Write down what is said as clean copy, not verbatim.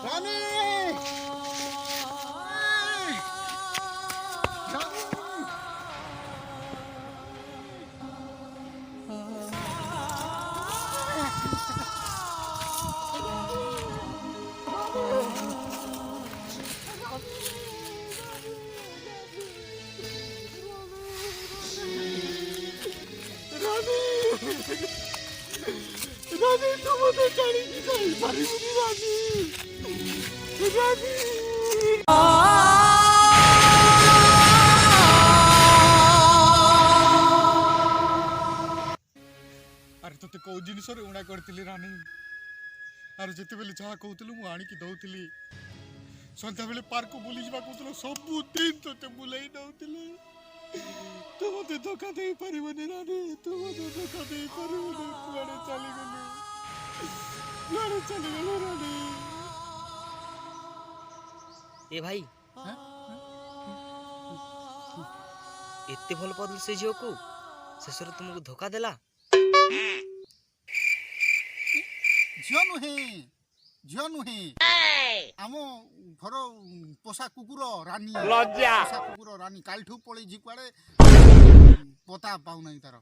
रानी रानी तू मुझे जाने की नहीं पारी मुझे रानी रानी अरे तो कौ जिनस उणा करती रानी अरे जिते बेले जहाँ कहूलु मु आणिकी दौली सन्ध्या बेले पार्क बुली जा कहूल सबुदिन ते बुलाई नौली तू मत धोखा दे पारिबनी रानी तू मत धोखा दे पारिबनी कुआडे चली गलु रानी ए भाई एते भल पादल से झील को शेष तुमको धोखा देला झील नुहे आम घर पोषा कुकुर रानी पोषा कुकुर रानी काल ठू पड़े कुआडे पता पाऊ नहीं तार